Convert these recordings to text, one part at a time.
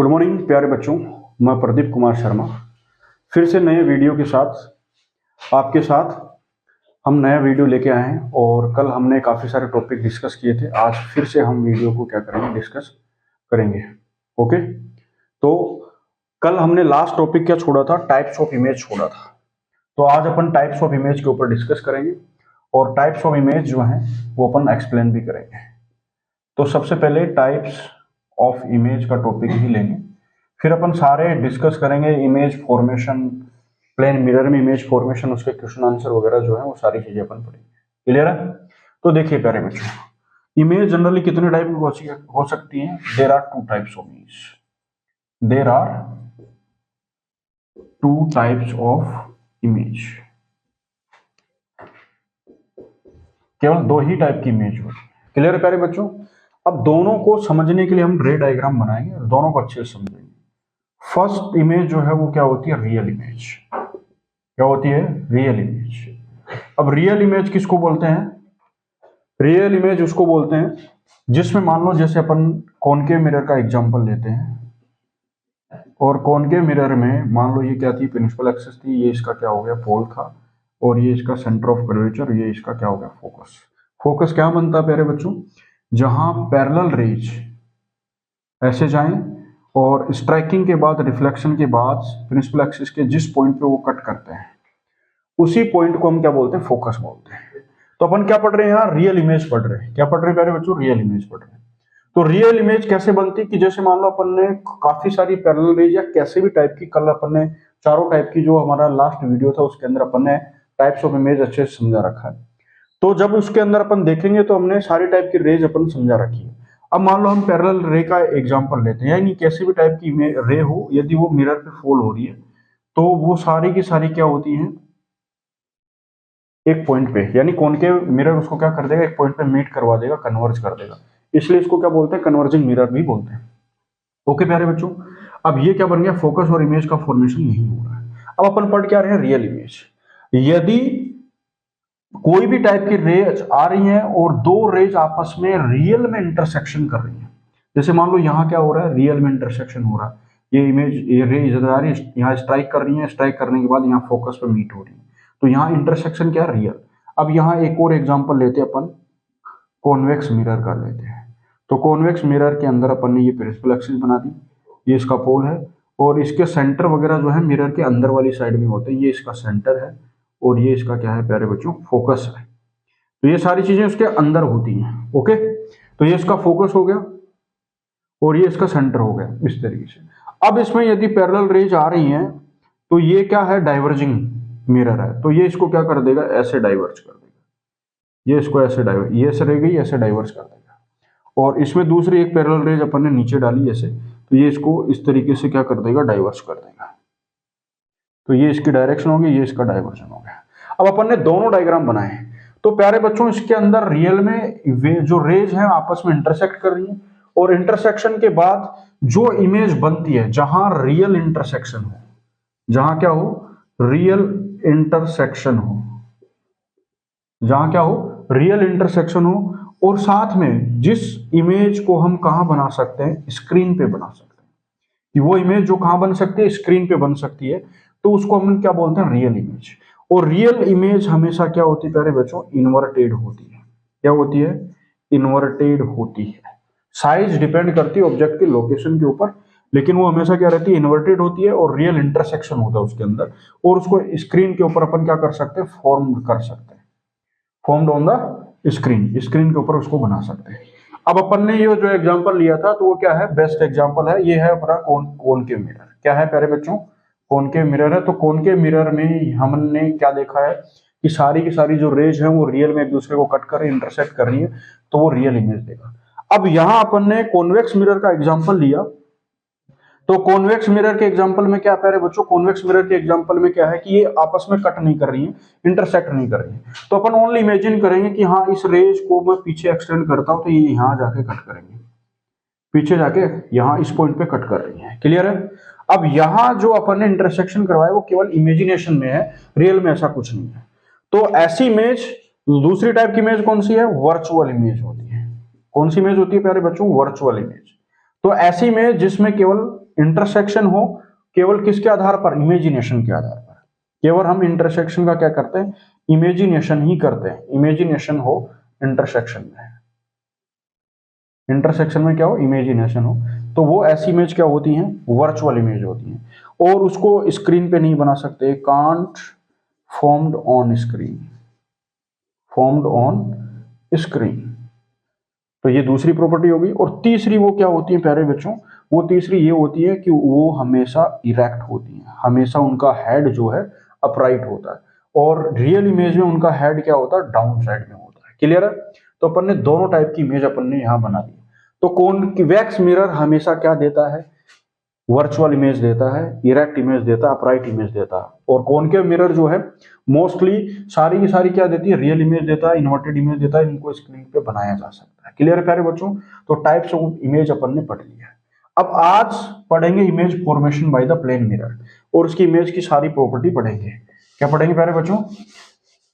Good morning प्यारे बच्चों, मैं प्रदीप कुमार शर्मा फिर से नए वीडियो के साथ आपके साथ हम नया वीडियो लेके आए हैं। और कल हमने काफ़ी सारे टॉपिक डिस्कस किए थे, आज फिर से हम वीडियो को क्या करेंगे, डिस्कस करेंगे। ओके, तो कल हमने लास्ट टॉपिक क्या छोड़ा था, टाइप्स ऑफ इमेज छोड़ा था। तो आज अपन टाइप्स ऑफ इमेज के ऊपर डिस्कस करेंगे और टाइप्स ऑफ इमेज जो है वो अपन एक्सप्लेन भी करेंगे। तो सबसे पहले टाइप्स ऑफ इमेज का टॉपिक ही लेंगे, फिर अपन सारे डिस्कस करेंगे इमेज फॉर्मेशन, प्लेन मिरर में इमेज फॉर्मेशन, उसके क्वेश्चन आंसर वगैरह जो है वो सारी चीजें अपन पढ़ेंगे। क्लियर है? तो देखिए प्यारे बच्चों, इमेज जनरली कितने टाइप की हो सकती है? There are two types of image. There are two types of image. केवल दो ही टाइप की इमेज होती है। क्लियर है प्यारे बच्चों? अब दोनों को समझने के लिए हम रे डायग्राम बनाएंगे और दोनों को अच्छे से समझेंगे। फर्स्ट इमेज जो है वो क्या होती है? Real image. क्या होती है? Real image. अब रियल इमेज किसको बोलते हैं? रियल इमेज उसको बोलते हैं जिसमें मान लो जैसे अपन कॉनकेव मिरर का एग्जांपल लेते हैं और कॉनकेव मिरर में मान लो ये क्या थी, प्रिंसिपल एक्सिस थी, ये इसका क्या हो गया, पोल था, और ये इसका सेंटर ऑफ कर्वेचर, ये इसका क्या हो गया, फोकस। फोकस क्या बनता है प्यारे बच्चों? जहां पैरेलल रेज ऐसे जाएं और स्ट्राइकिंग के बाद, रिफ्लेक्शन के बाद प्रिंसिपल एक्सिस के जिस पॉइंट पे वो कट करते हैं उसी पॉइंट को हम क्या बोलते हैं? फोकस बोलते हैं। तो अपन क्या पढ़ रहे हैं यहाँ? रियल इमेज पढ़ रहे हैं। क्या पढ़ रहे हैं प्यारे बच्चों? रियल इमेज पढ़ रहे हैं। तो रियल इमेज कैसे बनती है कि जैसे मान लो अपन ने काफी सारी पैरेलल रेज या कैसे भी टाइप की, कल अपन ने चारों टाइप की, जो हमारा लास्ट वीडियो था उसके अंदर अपन ने टाइप्स ऑफ इमेज अच्छे से समझा रखा है। तो जब उसके अंदर अपन देखेंगे तो हमने सारी टाइप की रेज अपन समझा रखी है। अब मान लो हम पैरेलल रे का एग्जांपल लेते हैं, यानी कैसी भी टाइप की रे हो, यदि वो मिरर पे फॉल हो रही है तो वो सारी की सारी क्या होती हैं? एक पॉइंट पे, यानी कॉनकेव मिरर उसको क्या कर देगा, एक पॉइंट पे मीट करवा देगा, कन्वर्ज कर देगा, इसलिए इसको क्या बोलते हैं? कन्वर्जिंग मिरर भी बोलते हैं। ओके प्यारे बच्चों, अब ये क्या बन गया? फोकस और इमेज का फॉर्मेशन यही हो रहा है। अब अपन पढ़ क्या रहे हैं? Real image. यदि कोई भी टाइप की रेज आ रही है और दो रेज आपस में रियल में इंटरसेक्शन कर रही है, जैसे मान लो यहाँ क्या हो रहा है? रियल में इंटरसेक्शन हो रहा है। ये इमेज, ये रे इधर आ रही है, यहाँ स्ट्राइक कर रही है, स्ट्राइक करने के बाद यहाँ फोकस पे मीट हो रही है, तो यहाँ इंटरसेक्शन क्या है? रियल। अब यहाँ एक और एग्जांपल लेते हैं अपन, कॉन्वेक्स मिरर कर लेते हैं। तो कॉन्वेक्स मिरर के अंदर अपन ने ये प्रिंसिपल एक्सिस बना दी, ये इसका पोल है, और इसके सेंटर वगैरह जो है मिरर के अंदर वाली साइड में होते हैं, ये इसका सेंटर है और ये इसका क्या है प्यारे बच्चों? फोकस है। तो ये सारी चीजें उसके अंदर होती हैं। ओके, तो ये इसका फोकस हो गया और ये इसका सेंटर हो गया, इस तरीके से। अब इसमें यदि पैरेलल रेज आ रही हैं तो ये क्या है? डाइवर्जिंग मिरर है, तो ये इसको क्या कर देगा? ऐसे डाइवर्ज कर देगा, ये इसको ऐसे डाइवर्ज, ये ऐसे रह गई, ऐसे डाइवर्ज कर देगा। और इसमें दूसरी एक पैरेलल रेज अपन ने नीचे डाली ऐसे, तो ये इसको इस तरीके से क्या कर देगा? डाइवर्ज कर देगा। तो ये इसकी डायरेक्शन होगी, ये इसका डाइवर्जन हो गया। अब अपन ने दोनों डायग्राम बनाए। तो प्यारे बच्चों, इसके अंदर रियल में जो रेज हैं आपस में इंटरसेक्ट कर रही हैं, और इंटरसेक्शन के बाद जो इमेज बनती है, जहां रियल इंटरसेक्शन हो, जहां क्या हो? रियल इंटरसेक्शन हो, जहां क्या हो? रियल इंटरसेक्शन हो, और साथ में जिस इमेज को हम कहां बना सकते हैं? स्क्रीन पे बना सकते हैं। कि वो इमेज जो कहां बन सकती है? स्क्रीन पे बन सकती है, तो उसको हम क्या बोलते हैं? Real image. और रियल इमेज हमेशा क्या होती है प्यारे बच्चों? इन्वर्टेड होती है। क्या होती है? इन्वर्टेड होती है। साइज डिपेंड करती है ऑब्जेक्ट की लोकेशन के ऊपर, लेकिन वो हमेशा क्या रहती है? इन्वर्टेड होती है, और रियल इंटरसेक्शन होता है उसके अंदर, और उसको स्क्रीन के ऊपर अपन क्या कर सकते हैं? फॉर्म कर सकते हैं, formed on the screen, screen के ऊपर उसको बना सकते हैं। अब अपन ने ये जो एग्जांपल लिया था तो वो क्या है? बेस्ट एग्जांपल है, ये है अपना कॉनकेव मिरर। क्या है प्यारे बच्चों? कॉनकेव मिरर है। तो कॉनकेव मिरर में हमने क्या देखा है कि सारी की सारी जो रेज है वो रियल में एक दूसरे को कट कर रही है, इंटरसेक्ट कर रही है, तो वो रियल इमेज देगा। अब यहां अपन ने कॉन्वेक्स मिरर का एग्जांपल लिया, तो कॉन्वेक्स मिरर के एग्जांपल में क्या प्यारे बच्चों? कॉन्वेक्स मिरर के एग्जांपल में क्या है कि ये आपस में कट नहीं कर रही है, इंटरसेक्ट नहीं कर रही है। तो अपन ओनली इमेजिन करेंगे कि हाँ, इस रेज को मैं पीछे एक्सटेंड करता हूं तो ये यहां जाके कट करेंगे, पीछे जाके यहां इस पॉइंट पे कट कर रही है। क्लियर है? अब यहां जो अपन ने इंटरसेक्शन करवाया वो केवल इमेजिनेशन में है, रियल में ऐसा कुछ नहीं है। तो ऐसी इमेज, दूसरी टाइप की इमेज कौन सी है? वर्चुअल इमेज होती है। कौन सी इमेज होती है प्यारे बच्चों? Virtual image. तो ऐसी इमेज जिसमें केवल इंटरसेक्शन हो केवल किसके आधार पर, इमेजिनेशन के आधार पर। केवल हम इंटरसेक्शन का क्या करते हैं, इमेजिनेशन ही करते हैं। इमेजिनेशन हो इंटरसेक्शन में, इंटरसेक्शन में क्या हो, इमेजिनेशन हो, तो वो ऐसी इमेज क्या होती हैं, वर्चुअल इमेज होती हैं, और उसको स्क्रीन पे नहीं बना सकते। Can't formed on screen, formed on screen, तो ये दूसरी प्रॉपर्टी होगी। और तीसरी वो क्या होती है प्यारे बच्चों, वो तीसरी ये होती है कि वो हमेशा इरेक्ट होती हैं, हमेशा उनका हेड जो है अपराइट होता है, और रियल इमेज में उनका हेड क्या होता है, डाउन साइड में होता है। क्लियर है? तो अपन ने दोनों टाइप की इमेज अपन ने यहाँ बना दी। तो कॉन्वेक्स मिरर हमेशा क्या देता है, वर्चुअल इमेज देता है, इरेक्ट इमेज देता है, अपराइट इमेज देता है। और कॉनकेव मिरर जो है मोस्टली सारी की सारी क्या देती है, रियल इमेज देता है, इन्वर्टेड इमेज देता है, इनको स्क्रीन पे बनाया जा सकता है। क्लियर है प्यारे बच्चों? तो टाइप्स ऑफ इमेज अपन ने पढ़ लिया है। अब आज पढ़ेंगे image formation by the plane mirror, और उसकी इमेज की सारी प्रॉपर्टी पढ़ेंगे। क्या पढ़ेंगे प्यारे बच्चों?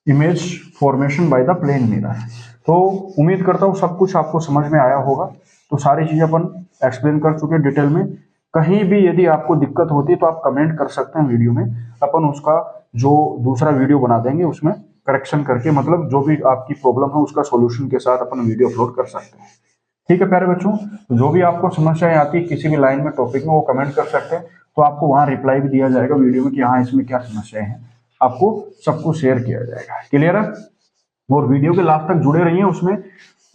Image formation by the plane mirror. तो उम्मीद करता हूँ सब कुछ आपको समझ में आया होगा। तो सारी चीजें अपन एक्सप्लेन कर चुके हैं डिटेल में। कहीं भी यदि आपको दिक्कत होती है तो आप कमेंट कर सकते हैं वीडियो में, अपन उसका जो दूसरा वीडियो बना देंगे उसमें करेक्शन करके, मतलब जो भी आपकी प्रॉब्लम है उसका सॉल्यूशन के साथ अपन वीडियो अपलोड कर सकते हैं। ठीक है प्यारे बच्चों, जो भी आपको समस्याएं आती है किसी भी लाइन में टॉपिक में, वो कमेंट कर सकते हैं, तो आपको वहां रिप्लाई भी दिया जाएगा वीडियो में कि हाँ इसमें क्या समस्याएं हैं, आपको सबको शेयर किया जाएगा। क्लियर है? और वीडियो के लास्ट तक जुड़े रहिए, उसमें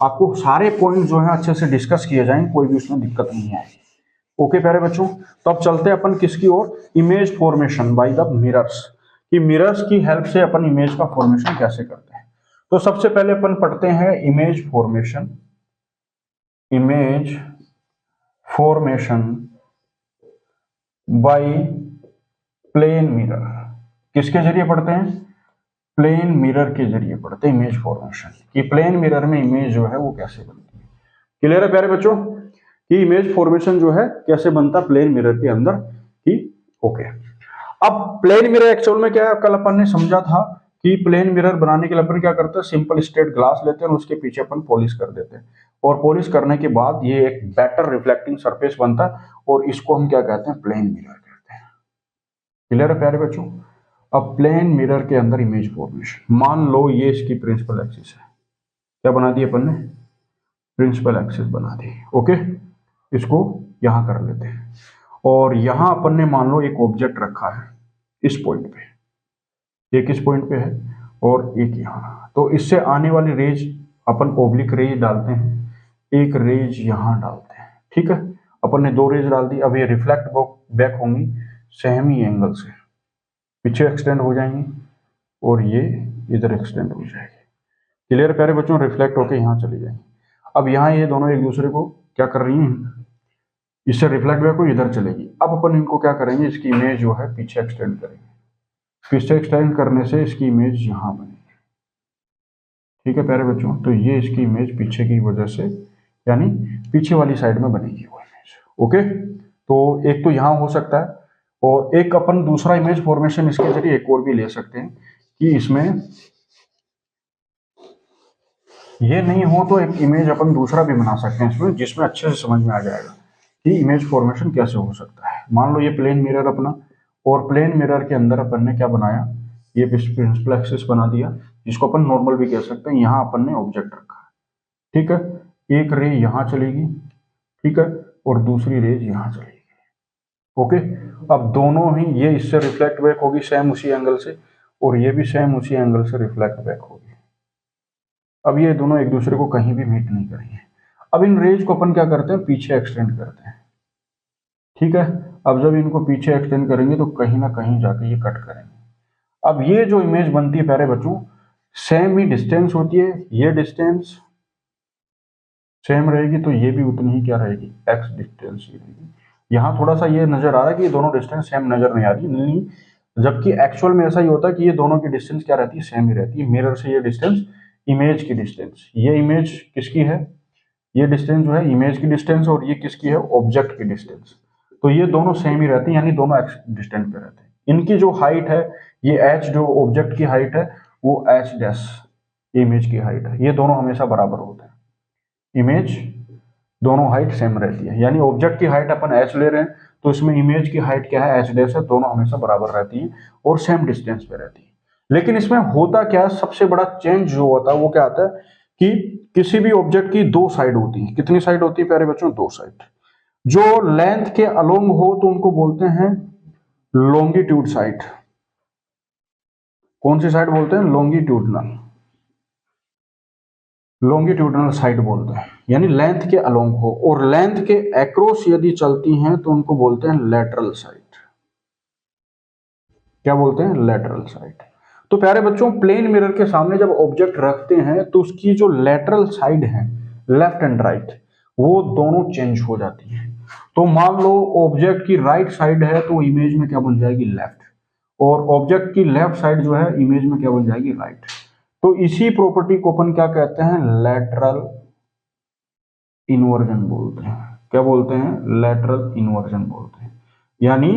आपको सारे पॉइंट जो है अच्छे से डिस्कस किए जाएंगे, कोई भी उसमें दिक्कत नहीं आएगी। ओके प्यारे बच्चों, तो अब चलते हैं अपन किसकी ओर, image formation by the mirrors, कि मिरर्स की हेल्प से अपन इमेज का फॉर्मेशन कैसे करते हैं। तो सबसे पहले अपन पढ़ते हैं image formation, image formation by plane mirror. किसके जरिए पढ़ते हैं? प्लेन मिरर के जरिए पढ़ते हैं इमेज फॉर्मेशन, कि प्लेन मिरर में इमेज जो है वो कैसे बनती है। क्लियर है प्यारे बच्चों कि इमेज फॉर्मेशन जो है कैसे बनता है प्लेन मिरर के अंदर की। ओके, अब प्लेन मिरर एक्चुअल में क्या है, कल अपन ने समझा था कि प्लेन मिरर बनाने के लिए अपन क्या करते हैं, सिंपल स्ट्रेट ग्लास लेते हैं और उसके पीछे अपन पॉलिश कर देते हैं, और पॉलिश करने के बाद ये एक बेटर रिफ्लेक्टिंग सरफेस बनता है, और इसको हम क्या कहते हैं, प्लेन मिरर कहते हैं। क्लियर है प्यारे बच्चों? अब प्लेन मिरर के अंदर इमेज फॉर्मेशन, मान लो ये इसकी प्रिंसिपल एक्सिस है, क्या बना दी अपन ने, प्रिंसिपल एक्सिस बना दी। ओके, इसको यहां कर लेते हैं, और यहां अपन ने मान लो एक ऑब्जेक्ट रखा है इस पॉइंट पे, एक इस पॉइंट पे है और एक यहां, तो इससे आने वाली रेज अपन ओब्लिक रेज डालते हैं, एक रेज यहां डालते हैं। ठीक है, अपन ने दो रेज डाल दी। अब ये रिफ्लेक्ट बैक होंगी सेम ही एंगल से, पीछे एक्सटेंड हो जाएंगी और ये इधर एक्सटेंड हो जाएगी। क्लियर प्यारे बच्चों? रिफ्लेक्ट होके यहाँ चली जाएंगी। अब यहाँ ये दोनों एक दूसरे को क्या कर रही हैं, इससे रिफ्लेक्ट बैक को इधर चलेगी। अब अपन इनको क्या करेंगे, इसकी इमेज जो है पीछे एक्सटेंड करेंगे, पीछे एक्सटेंड करने से इसकी इमेज यहाँ बनेगी। ठीक है प्यारे बच्चों, तो ये इसकी इमेज पीछे की वजह से, यानी पीछे वाली साइड में बनेगी वो इमेज। ओके, तो एक तो यहाँ हो सकता है, और एक अपन दूसरा इमेज फॉर्मेशन इसके जरिए एक और भी ले सकते हैं, कि इसमें ये नहीं हो तो एक इमेज अपन दूसरा भी बना सकते हैं इसमें, जिसमें अच्छे से समझ में आ जाएगा कि इमेज फॉर्मेशन कैसे हो सकता है। मान लो ये प्लेन मिरर अपना, और प्लेन मिरर के अंदर अपन ने क्या बनाया, ये प्रिंसिपल एक्सिस बना दिया, जिसको अपन नॉर्मल भी कह सकते हैं। यहाँ अपन ने ऑब्जेक्ट रखा, ठीक है, एक रे यहाँ चलेगी, ठीक है, और दूसरी रेज यहाँ चलेगी। ओके, अब दोनों ही, ये इससे रिफ्लेक्ट बैक होगी सेम उसी एंगल से, और ये भी सेम उसी एंगल से रिफ्लेक्ट बैक होगी। अब ये दोनों एक दूसरे को कहीं भी मीट नहीं करेंगे। अब इन रेज को अपन क्या करते हैं, पीछे एक्सटेंड करते हैं। ठीक है, अब जब इनको पीछे एक्सटेंड करेंगे तो कहीं ना कहीं जाके ये कट करेंगे। अब ये जो इमेज बनती है प्यारे बच्चों, सेम ही डिस्टेंस होती है, ये डिस्टेंस सेम रहेगी, तो ये भी उतनी ही क्या रहेगी, एक्स डिस्टेंस ही रहेगी। यहाँ थोड़ा सा ये नजर आ रहा है कि ये दोनों डिस्टेंस सेम नजर नहीं आ रही, नहीं, जबकि एक्चुअल में ऐसा ही होता है कि ये दोनों की डिस्टेंस क्या रहती है, सेम ही रहती है। मिरर से ये डिस्टेंस, इमेज की डिस्टेंस, ये इमेज किसकी है, ये डिस्टेंस जो है इमेज की डिस्टेंस, और ये किसकी है, ऑब्जेक्ट की डिस्टेंस, तो ये दोनों सेम ही रहती है, यानी दोनों एक्स डिस्टेंस पे रहते हैं। इनकी जो हाइट है, ये एच जो ऑब्जेक्ट की हाइट है, वो एच डैश इमेज की हाइट है, ये दोनों हमेशा बराबर होते हैं। इमेज दोनों हाइट सेम रहती है, यानी ऑब्जेक्ट की हाइट अपन एच ले रहे हैं, तो इसमें इमेज की हाइट क्या है, एच डैश है, दोनों हमेशा बराबर रहती है और सेम डिस्टेंस पे रहती है। लेकिन इसमें होता क्या है, सबसे बड़ा चेंज जो होता है वो क्या आता है कि किसी भी ऑब्जेक्ट की दो साइड होती है। कितनी साइड होती है प्यारे बच्चों, दो साइड। जो लेंथ के अलोंग हो तो उनको बोलते हैं लॉन्गिट्यूड साइड। कौन सी साइड बोलते हैं, लॉन्गिट्यूडनल, लॉन्गिट्यूडनल साइड बोलते हैं, यानी लेंथ के अलोंग हो। और लेंथ के एक्रॉस यदि चलती हैं तो उनको बोलते हैं लेटरल साइड। क्या बोलते हैं, लेटरल साइड। तो प्यारे बच्चों, प्लेन मिरर के सामने जब ऑब्जेक्ट रखते हैं तो उसकी जो लेटरल साइड है, लेफ्ट एंड राइट, वो दोनों चेंज हो जाती है। तो मान लो ऑब्जेक्ट की राइट साइड है तो इमेज में क्या बन जाएगी, लेफ्ट, और ऑब्जेक्ट की लेफ्ट साइड जो है इमेज में क्या बन जाएगी, राइट। तो इसी प्रॉपर्टी को अपन क्या कहते हैं, लेटरल इन्वर्जन बोलते हैं। क्या बोलते हैं, लेटरल इन्वर्जन बोलते हैं। यानी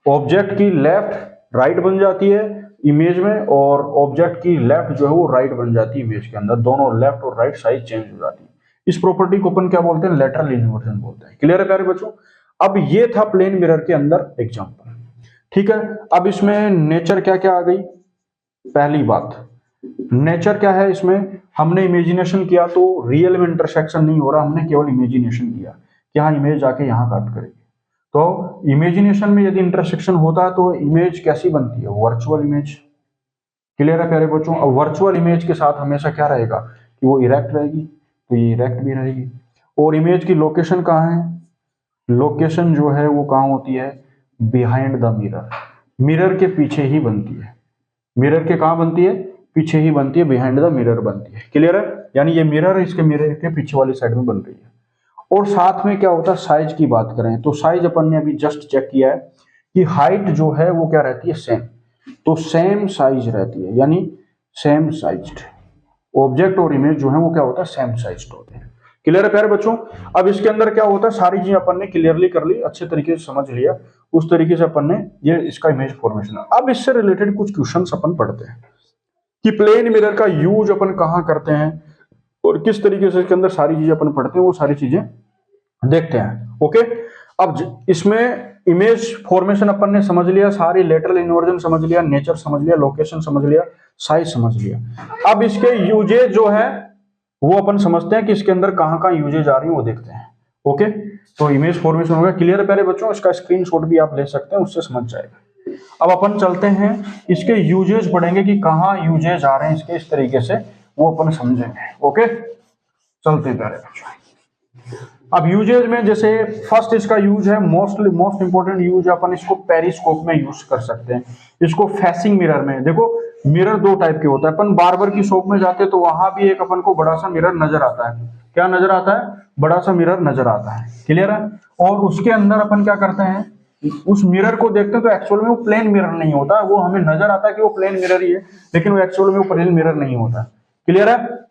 ऑब्जेक्ट की लेफ्ट राइट बन जाती है इमेज में, और ऑब्जेक्ट की लेफ्ट जो है वो राइट बन जाती है इमेज के अंदर, दोनों लेफ्ट और राइट साइड चेंज हो जाती है। इस प्रॉपर्टी को अपन क्या बोलते हैं, लेटरल इन्वर्जन बोलते हैं। क्लियर है प्यारे बच्चों। अब ये था प्लेन मिरर के अंदर एग्जांपल, ठीक है। अब इसमें नेचर क्या क्या आ गई, पहली बात नेचर क्या है, इसमें हमने इमेजिनेशन किया तो रियल में इंटरसेक्शन नहीं हो रहा, हमने केवल इमेजिनेशन किया कि हाँ इमेज जाके यहाँ काट करेगी। तो इमेजिनेशन में यदि इंटरसेक्शन होता है तो इमेज कैसी बनती है, वर्चुअल इमेज। क्लियर है प्यारे बच्चों। अब वर्चुअल इमेज के साथ हमेशा क्या रहेगा कि वो इरेक्ट रहेगी, तो ये इरेक्ट भी रहेगी। और इमेज की लोकेशन कहाँ है, लोकेशन जो है वो कहाँ होती है, बिहाइंड द मिरर, मिरर के पीछे ही बनती है। मिरर के कहाँ बनती है, पीछे ही बनती है, बिहाइंड द मिरर बनती है। क्लियर है, यानी ये मिरर इसके मिरर के पीछे वाली साइड में बन रही है। और साथ में क्या होता है, साइज की बात करें तो साइज अपन ने अभी जस्ट चेक किया है कि हाइट जो है वो क्या रहती है, सेम, तो सेम साइज रहती है, यानी सेम साइज्ड ऑब्जेक्ट और इमेज जो है वो क्या होता है, सेम साइज्ड होते हैं। क्लियर है प्यारे बच्चों। अब इसके अंदर क्या होता है, सारी चीजें अपन ने क्लियरली कर ली, अच्छे तरीके से समझ लिया, उस तरीके से अपन ने ये इसका इमेज फॉर्मेशन है। अब इससे रिलेटेड कुछ क्वेश्चंस अपन पढ़ते हैं कि प्लेन मिरर का यूज अपन कहाँ करते हैं और किस तरीके से इसके अंदर सारी चीजें अपन पढ़ते हैं, वो सारी चीजें देखते हैं। ओके, अब इसमें इमेज फॉर्मेशन अपन ने समझ लिया, सारी लेटरल इन्वर्जन समझ लिया, नेचर समझ लिया, लोकेशन समझ लिया, साइज समझ लिया। अब इसके यूजेज जो है वो अपन समझते हैं कि इसके अंदर कहाँ कहाँ यूजेज आ रही है वो देखते हैं। ओके, तो इमेज फॉर्मेशन हो गया। क्लियर है प्यारे बच्चों, इसका स्क्रीनशॉट भी आप ले सकते हैं, उससे समझ जाएगा। अब अपन चलते हैं इसके यूजेज पढ़ेंगे कि कहाँ यूजेज आ रहे हैं इसके, इस तरीके से वो अपन समझेंगे। ओके, चलते हैं प्यारे बच्चों। अब यूजेज में जैसे फर्स्ट इसका यूज है, मोस्ट इंपोर्टेंट यूज अपन इसको पेरिस्कोप में यूज कर सकते हैं। इसको फेसिंग मिरर में, देखो मिरर दो टाइप के होता है। अपन बार्बर की शॉप में जाते हैं तो वहां भी एक अपन को बड़ा सा मिरर नजर आता है। क्या नजर आता है, बड़ा सा मिरर नजर आता है। क्लियर है। और उसके अंदर अपन क्या करते हैं, उस मिरर को देखते हैं तो एक्चुअल में वो प्लेन मिरर नहीं होता, वो हमें नजर आता है कि वो प्लेन मिरर ही है, लेकिन वो एक्चुअल में वो प्लेन मिरर नहीं होता। क्लियर है।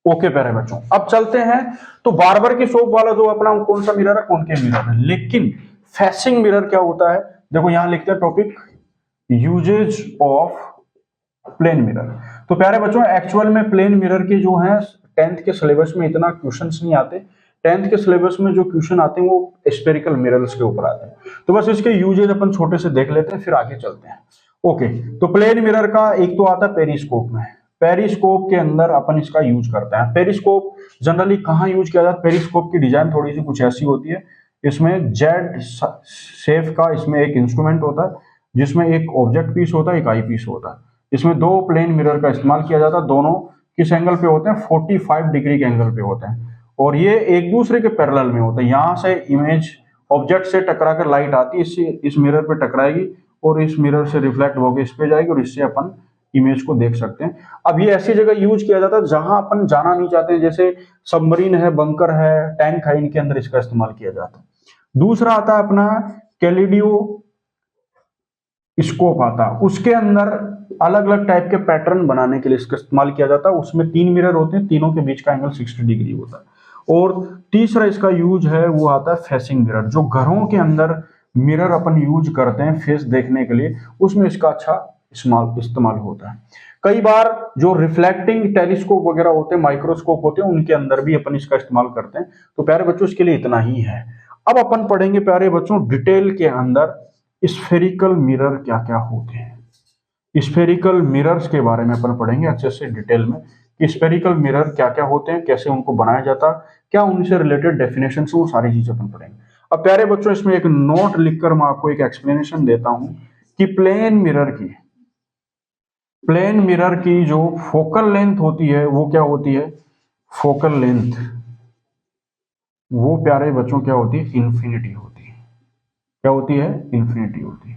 ओके प्यारे बच्चों, अब चलते हैं तो बार्बर की शॉप वाला जो अपना कौन सा मिरर है, कॉनकेव मिरर है। लेकिन फेसिंग मिरर क्या होता है, देखो यहां लिखते हैं topic uses of plane mirror. तो प्यारे बच्चों, एक्चुअल में प्लेन मिरर के जो है 10th के सिलेबस में इतना क्वेश्चंस नहीं आते। 10th के सिलेबस में जो क्वेश्चन आते हैं वो स्फेरिकल मिरर्स के ऊपर आते हैं। तो बस इसके यूजेज अपन छोटे से देख लेते हैं, फिर आगे चलते हैं। ओके, तो प्लेन मिरर का एक तो आता है पेरिस्कोप में। पेरिस्कोप के अंदर अपन इसका यूज करते हैं। पेरिस्कोप जनरली कहाँ यूज किया जाता है, पेरिस्कोप की डिजाइन थोड़ी सी कुछ ऐसी होती है, इसमें जेड शेप का इसमें एक इंस्ट्रूमेंट होता है, जिसमें एक ऑब्जेक्ट पीस होता है, एक आई पीस होता है। इसमें दो प्लेन मिरर का इस्तेमाल किया जाता है, दोनों किस एंगल पे होते हैं, 45 डिग्री के एंगल पे होते हैं, और ये एक दूसरे के पैरेलल में होते हैं। यहाँ से इमेज ऑब्जेक्ट से टकरा कर लाइट आती है, इस मिरर पे टकराएगी और इस मिरर से रिफ्लेक्ट होकर इस पे जाएगी और इससे अपन इमेज को देख सकते हैं। अब ये ऐसी जगह यूज किया जाता है जहां अपन जाना नहीं चाहते, जैसे सबमरीन है, बंकर है, टैंक है, इनके अंदर इसका इस्तेमाल किया जाता है। दूसरा आता है अपना कैलिडियो स्कोप आता है, उसके अंदर अलग अलग टाइप के पैटर्न बनाने के लिए इसका इस्तेमाल किया जाता है। उसमें 3 मिरर होते हैं, तीनों के बीच का एंगल 60 डिग्री होता है। और तीसरा इसका यूज है वो आता है फेसिंग मिरर, जो घरों के अंदर मिरर अपन यूज करते हैं फेस देखने के लिए, उसमें इसका अच्छा इस्तेमाल होता है। कई बार जो रिफ्लेक्टिंग टेलीस्कोप वगैरह होते हैं, माइक्रोस्कोप होते हैं, उनके अंदर भी अपन इसका इस्तेमाल करते हैं। तो प्यारे बच्चों, इसके लिए इतना ही है। अब अपन पढ़ेंगे प्यारे बच्चों डिटेल के अंदर स्फेरिकल मिरर क्या क्या होते हैं। स्फेरिकल मिरर्स के बारे में अपन पढ़ेंगे अच्छे से डिटेल में कि स्फेरिकल मिरर क्या क्या होते हैं, कैसे उनको बनाया जाता है, क्या उनसे रिलेटेड डेफिनेशन, वो सारी चीजें अपन पढ़ेंगे। अब प्यारे बच्चों इसमें एक नोट लिखकर मैं आपको एक एक्सप्लेनेशन देता हूं कि प्लेन मिरर की जो फोकल लेंथ होती है वो क्या होती है, फोकल लेंथ वो प्यारे बच्चों क्या होती है, इन्फिनिटी होती है। क्या होती है, इन्फिनिटी होती है।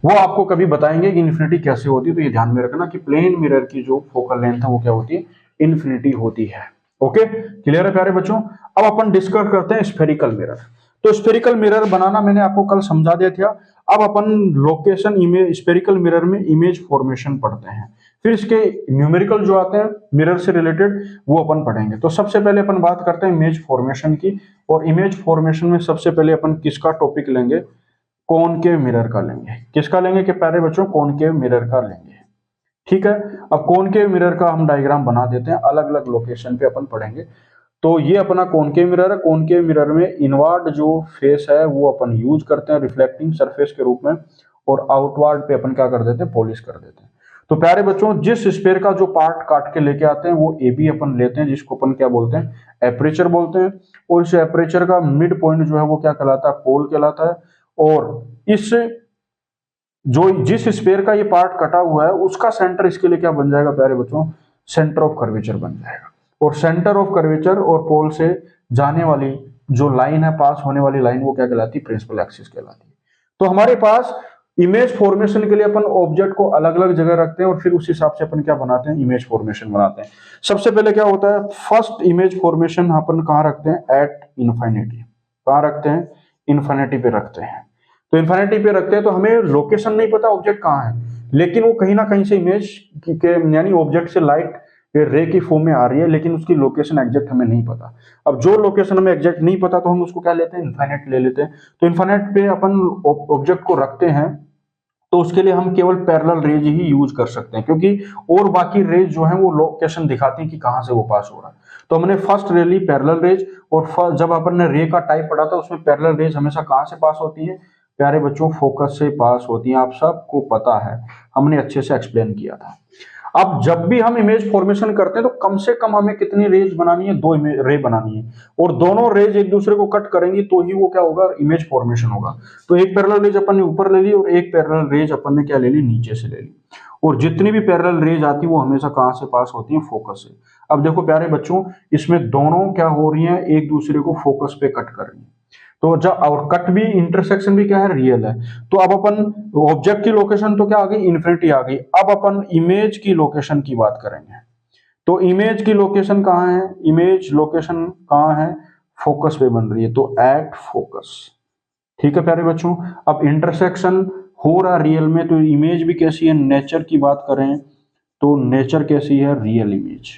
वो आपको कभी बताएंगे कि इन्फिनिटी कैसे होती है, तो ये ध्यान में रखना कि प्लेन मिरर की जो फोकल लेंथ है वो क्या होती है, इन्फिनिटी होती है। ओके, क्लियर है प्यारे बच्चों। अब अपन डिस्कस करते हैं स्फेरिकल मिरर। तो स्फेरिकल मिरर बनाना मैंने आपको कल समझा दिया था। अब अपन लोकेशन इमेज, स्फेरिकल मिरर में इमेज फॉर्मेशन पढ़ते हैं, फिर इसके न्यूमेरिकल जो आते हैं मिरर से रिलेटेड वो अपन पढ़ेंगे। तो सबसे पहले अपन बात करते हैं इमेज फॉर्मेशन की, और इमेज फॉर्मेशन में सबसे पहले अपन किसका टॉपिक लेंगे, कॉनकेव मिरर का लेंगे। किसका लेंगे कि प्यारे बच्चों, कॉनकेव मिरर का लेंगे। ठीक है, अब कॉनकेव मिरर का हम डायग्राम बना देते हैं, अलग अलग लोकेशन पे अपन पढ़ेंगे। तो ये अपना कॉनकेव मिरर है। कॉनकेव मिरर में इनवर्ड जो फेस है वो अपन यूज करते हैं रिफ्लेक्टिंग सरफेस के रूप में, और आउटवर्ड पे अपन क्या कर देते हैं, पॉलिश कर देते हैं। तो प्यारे बच्चों जिस स्फीयर का जो पार्ट काट के लेके आते हैं वो ए बी अपन लेते हैं, जिसको अपन क्या बोलते हैं, एपरेचर बोलते हैं। और इस एपरेचर का मिड पॉइंट जो है वो क्या कहलाता है, पोल कहलाता है। और इस जो जिस स्फीयर का ये पार्ट कटा हुआ है उसका सेंटर इसके लिए क्या बन जाएगा प्यारे बच्चों, सेंटर ऑफ कर्वेचर बन जाएगा। और सेंटर ऑफ कर्वेचर और पोल से जाने वाली जो लाइन है, पास होने वाली लाइन, वो क्या कहलाती है, प्रिंसिपल एक्सिस कहलाती है। तो हमारे पास इमेज फॉर्मेशन के लिए अपन ऑब्जेक्ट को अलग अलग जगह रखते हैं और फिर उस हिसाब से अपन क्या बनाते हैं, इमेज फॉर्मेशन बनाते हैं। सबसे पहले क्या होता है, फर्स्ट इमेज फॉर्मेशन अपन कहाँ रखते हैं, एट इन्फिनिटी। कहाँ रखते हैं, इन्फिनिटी पे रखते हैं। तो इन्फिनिटी पे रखते हैं तो हमें लोकेशन नहीं पता ऑब्जेक्ट कहाँ है, लेकिन वो कहीं ना कहीं से इमेज के यानी ऑब्जेक्ट से लाइट रे की फॉर्म में आ रही है, लेकिन उसकी लोकेशन एग्जैक्ट हमें नहीं पता। अब जो लोकेशन हमें एग्जैक्ट नहीं पता तो हम उसको क्या लेते हैं, इन्फिनिट ले लेते हैं। तो इन्फिनिट पे अपन ऑब्जेक्ट को रखते हैं, तो उसके लिए हम केवल पैरेलल रेज ही यूज कर सकते हैं, क्योंकि और बाकी रेज जो है वो लोकेशन दिखाती है कि कहां से वो पास हो रहा है। तो हमने फर्स्ट ले ली पैरेलल रेज, और जब अपन ने रे का टाइप पढ़ा था उसमें पैरेलल रेज हमेशा कहां से पास होती है, प्यारे बच्चों फोकस से पास होती है। आप सबको पता है, हमने अच्छे से एक्सप्लेन किया था। अब जब भी हम इमेज फॉर्मेशन करते हैं तो कम से कम हमें कितनी रेज बनानी है, दो रे बनानी है, और दोनों रेज एक दूसरे को कट करेंगी तो ही वो क्या होगा, इमेज फॉर्मेशन होगा। तो एक पैरेलल रेज अपन ने ऊपर ले ली और एक पैरेलल रेज अपन ने क्या ले ली, नीचे से ले ली। और जितनी भी पैरेलल रेज आती है वो हमेशा कहां से पास होती है, फोकस से। अब देखो प्यारे बच्चों इसमें दोनों क्या हो रही है, एक दूसरे को फोकस पे कट कर रही है। तो जब और कट भी, इंटरसेक्शन भी क्या है, रियल है। तो अब अपन ऑब्जेक्ट की लोकेशन तो क्या आ गई, इन्फिनिटी आ गई। अब अपन इमेज की लोकेशन की बात करेंगे। तो इमेज की लोकेशन कहाँ है, इमेज लोकेशन कहाँ है, फोकस पे बन रही है, तो एट फोकस। ठीक है प्यारे बच्चों, अब इंटरसेक्शन हो रहा रियल में, तो इमेज भी कैसी है, नेचर की बात करें तो नेचर कैसी है, रियल इमेज।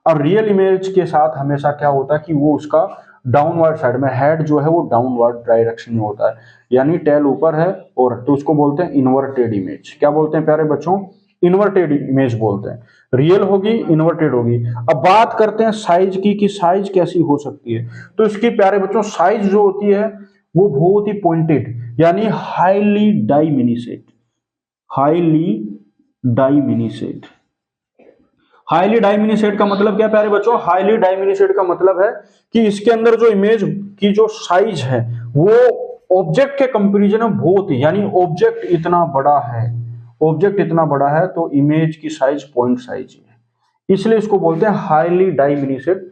अब रियल इमेज के साथ हमेशा क्या होता है कि वो उसका डाउनवर्ड साइड में, हेड जो है वो डाउनवर्ड डायरेक्शन में होता है, यानी टेल ऊपर है, और तो उसको बोलते हैं इन्वर्टेड इमेज। क्या बोलते हैं प्यारे बच्चों, इन्वर्टेड इमेज बोलते हैं। रियल होगी, इन्वर्टेड होगी। अब बात करते हैं साइज की, कि साइज कैसी हो सकती है। तो इसकी प्यारे बच्चों साइज जो होती है वो बहुत ही पॉइंटेड, यानी हाईली डाइमिनिसेट। हाईली डाइमिनिसेट, हाईली डाइमिनिसेट का मतलब क्या प्यारे बच्चों, हाईली डाइमिनिसेट का मतलब है कि इसके अंदर जो इमेज की जो साइज है वो ऑब्जेक्ट के कंपैरिजन में बहुत ही, यानी ऑब्जेक्ट इतना बड़ा है, ऑब्जेक्ट इतना बड़ा है तो इमेज की साइज पॉइंट साइज है, इसलिए इसको बोलते हैं हाईली डाइमिनिसेट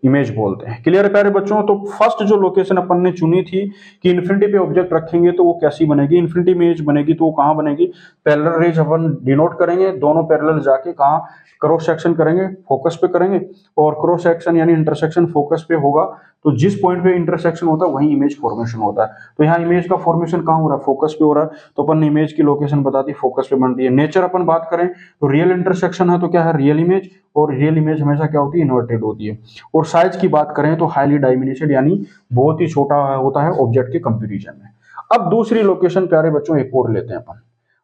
इमेज बोलते हैं। क्लियर है प्यारे बच्चों। तो फर्स्ट जो लोकेशन अपन ने चुनी थी कि इन्फिनिटी पे ऑब्जेक्ट रखेंगे तो वो कैसी बनेगी, इन्फिनिटी इमेज बनेगी, तो वो कहां बनेगी, पैरेलल रेज अपन डिनोट करेंगे, दोनों पैरेलल जाके कहां क्रॉस सेक्शन करेंगे, फोकस पे करेंगे। और क्रॉस सेक्शन यानी इंटरसेक्शन फोकस पे होगा, तो जिस पॉइंट पे इंटरसेक्शन होता है वहीं इमेज फॉर्मेशन होता है। तो यहाँ इमेज का फॉर्मेशन कहां हो रहा है, फोकस पे हो रहा है, तो अपन ने इमेज की लोकेशन बता दी, फोकस पे बन रही है। नेचर अपन बात करें तो रियल इंटरसेक्शन है तो क्या है, रियल इमेज, और रियल इमेज हमेशा क्या होती है, इन्वर्टेड होती है। और साइज की बात करें तो हाईली डाइमिनिसेट, यानी बहुत ही छोटा होता है ऑब्जेक्ट के कंपैरिजन में। अब दूसरी लोकेशन प्यारे बच्चों एक और लेते हैं अपन।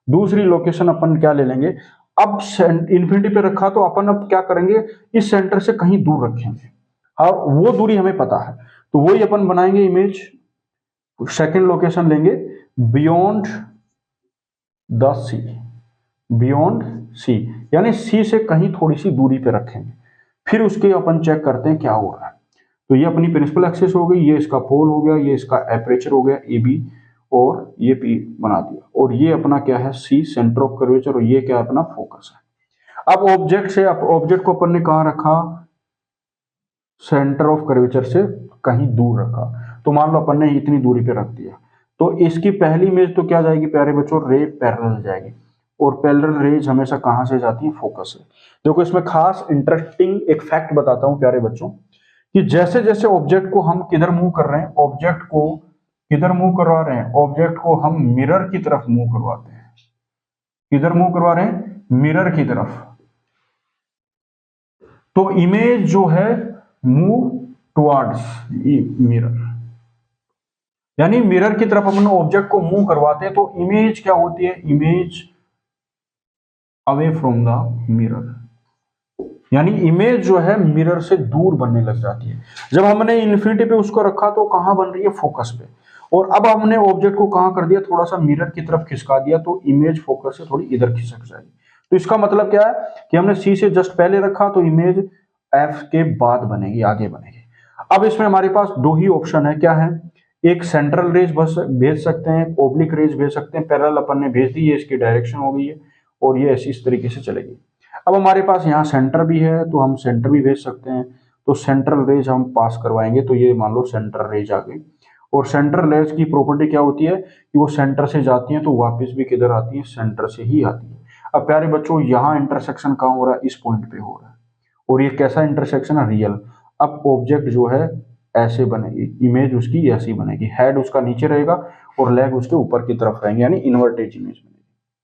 दूसरी लोकेशन अपन क्या ले लेंगे, अब इन्फिनिटी पे रखा तो अपन अब क्या करेंगे, इस सेंटर से कहीं दूर रखेंगे, और वो दूरी हमें पता है, तो वही अपन बनाएंगे इमेज सेकंड लोकेशन लेंगे beyond the C, beyond C, यानी सी से कहीं थोड़ी सी दूरी पे रखेंगे। फिर उसके अपन चेक करते हैं क्या हो रहा है। तो ये अपनी प्रिंसिपल एक्सिस हो गई, ये इसका पोल हो गया, ये इसका एपरेचर हो गया ए बी, और ये पी बना दिया, और ये अपना क्या है सी सेंटर ऑफ कर्वेचर, और ये क्या है अपना फोकस है। अब ऑब्जेक्ट को अपन ने कहाँ रखा, सेंटर ऑफ कर्वेचर से कहीं दूर रखा। तो मान लो अपन ने इतनी दूरी पे रख दिया, तो इसकी पहली इमेज तो क्या जाएगी प्यारे बच्चों, रे पैरेलल जाएगी, और पैरेलल रेज हमेशा कहां से जाती है, फोकस से। देखो इसमें खास इंटरेस्टिंग एक फैक्ट बताता हूं प्यारे बच्चों, कि जैसे जैसे ऑब्जेक्ट को हम किधर मूव कर रहे हैं, ऑब्जेक्ट को किधर मूव करवा रहे हैं, ऑब्जेक्ट को हम मिरर की तरफ मूव करवाते हैं। किधर मूव करवा रहे हैं, मिरर की तरफ। तो इमेज जो है मूव टुवर्ड्स मिरर, यानी मिरर की तरफ अपन ऑब्जेक्ट को मूव करवाते हैं, तो इमेज क्या होती है, image away from the mirror, यानी इमेज जो है मिरर से दूर बनने लग जाती है। जब हमने इन्फिनिटी पे उसको रखा तो कहां बन रही है, फोकस पे, और अब हमने ऑब्जेक्ट को कहां कर दिया, थोड़ा सा मिरर की तरफ खिसका दिया, तो इमेज फोकस से थोड़ी इधर खिसक जाएगी। तो इसका मतलब क्या है कि हमने सी से जस्ट पहले रखा तो इमेज एफ के बाद बनेगी, आगे बनेगी। अब इसमें हमारे पास दो ही ऑप्शन है, क्या है, एक सेंट्रल रेज भेज सकते हैं, ओब्लिक रेज भेज सकते हैं। पैरेलल अपन ने भेज दी, ये इसकी डायरेक्शन हो गई है, और ये ऐसी इस तरीके से चलेगी। अब हमारे पास यहाँ सेंटर भी है, तो हम सेंटर भी भेज सकते हैं। तो सेंट्रल रेज हम पास करवाएंगे, तो ये मान लो सेंट्रल रेज आ गई। और सेंट्रल रेज की प्रॉपर्टी क्या होती है कि वो सेंटर से जाती है तो वापस भी किधर आती है, सेंटर से ही आती है। अब प्यारे बच्चों यहाँ इंटरसेक्शन कहाँ हो रहा है, इस पॉइंट पे हो रहा है, और ये कैसा इंटरसेक्शन है, रियल। अब ऑब्जेक्ट जो है ऐसे बनेगी, इमेज उसकी ऐसी बनेगी, हेड उसका नीचे रहेगा और लेग उसके ऊपर की तरफ रहेंगे, यानी इन्वर्टेड इमेज बनेगी।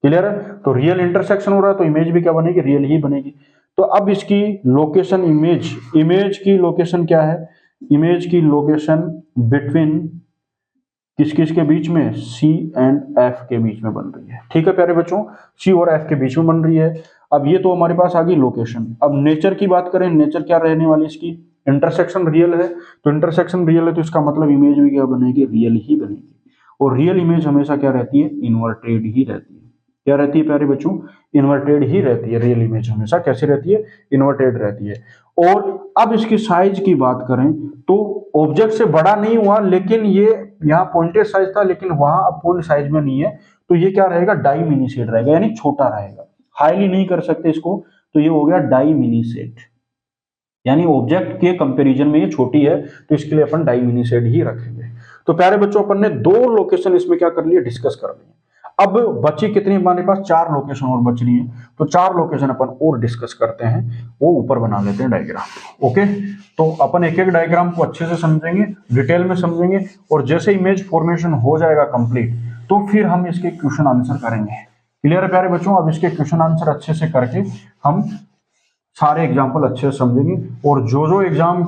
क्लियर है, तो रियल इंटरसेक्शन हो रहा है तो इमेज भी क्या बनेगी, रियल ही बनेगी। तो अब इसकी लोकेशन, इमेज की लोकेशन क्या है, इमेज की लोकेशन बिटवीन किस किस के बीच में, सी एंड एफ के बीच में बन रही है। ठीक है प्यारे बच्चों, सी और एफ के बीच में बन रही है। अब ये तो हमारे पास आ गई लोकेशन। अब नेचर की बात करें, नेचर क्या रहने वाली इसकी, इंटरसेक्शन रियल है, तो इंटरसेक्शन रियल है तो इसका मतलब इमेज भी क्या बनेगी, रियल ही बनेगी। और रियल इमेज हमेशा क्या रहती है, इन्वर्टेड ही रहती है। क्या रहती है प्यारे बच्चों, इन्वर्टेड ही रहती है। रियल इमेज हमेशा कैसी रहती है, इन्वर्टेड रहती है। और अब इसकी साइज की बात करें तो ऑब्जेक्ट से बड़ा नहीं हुआ, लेकिन ये यहाँ पॉइंटेड साइज था, लेकिन वहां अब पूर्ण साइज में नहीं है, तो ये क्या रहेगा, डाई मिनी सेट रहेगा, यानी छोटा रहेगा। हाईली नहीं कर सकते इसको, तो ये हो गया डाई मिनी सेट, यानी ऑब्जेक्ट के कंपैरिजन में ये छोटी है, तो इसके लिए अपन डाई मिनी सेट ही रखेंगे। तो प्यारे बच्चों अपन ने दो लोकेशन इसमें क्या कर लिए, डिस्कस कर लिए। अब बची कितनी हमारे पास, चार लोकेशन और बच रही है, तो चार लोकेशन अपन और डिस्कस करते हैं, वो ऊपर बना लेते हैं डायग्राम। ओके, तो अपन एक एक डायग्राम को अच्छे से समझेंगे, डिटेल में समझेंगे, और जैसे इमेज फॉर्मेशन हो जाएगा कंप्लीट, तो फिर हम इसके क्वेश्चन आंसर करेंगे। क्लियर है प्यारे बच्चों, अब इसके क्वेश्चन आंसर अच्छे से करके हम सारे एग्जाम्पल अच्छे से समझेंगे, और जो जो एग्जाम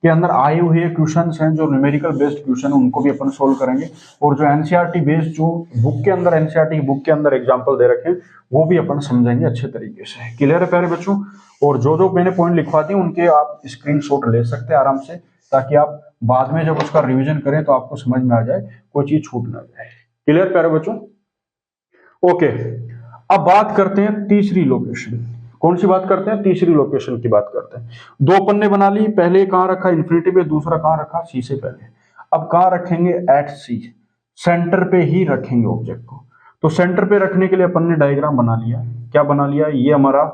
के अंदर आए हुए क्वेश्चंस हैं, जो न्यूमेरिकल बेस्ड क्वेश्चन, उनको भी अपन सोल्व करेंगे, और जो एनसीईआरटी बेस्ड, जो बुक के अंदर, एनसीईआरटी की बुक के अंदर एग्जाम्पल दे रखे हैं, वो भी अपन समझेंगे अच्छे तरीके से। क्लियर है प्यारे बच्चों, और जो जो मैंने पॉइंट लिखवा दिए उनके आप स्क्रीनशॉट ले सकते हैं आराम से, ताकि आप बाद में जब उसका रिविजन करें तो आपको समझ में आ जाए, कोई चीज छूट ना जाए। क्लियर प्यारे बच्चों, ओके। अब बात करते हैं तीसरी लोकेशन। कौन सी बात करते हैं, तीसरी लोकेशन की बात करते हैं। दो अपन ने बना ली, पहले कहां रखा, इन्फिनिटी पे, दूसरा कहां रखा, सी से पहले। अब कहां रखेंगे, एट सी, सेंटर पे ही रखेंगे ऑब्जेक्ट को। तो सेंटर पे रखने के लिए अपन ने डायग्राम बना लिया। क्या बना लिया, ये हमारा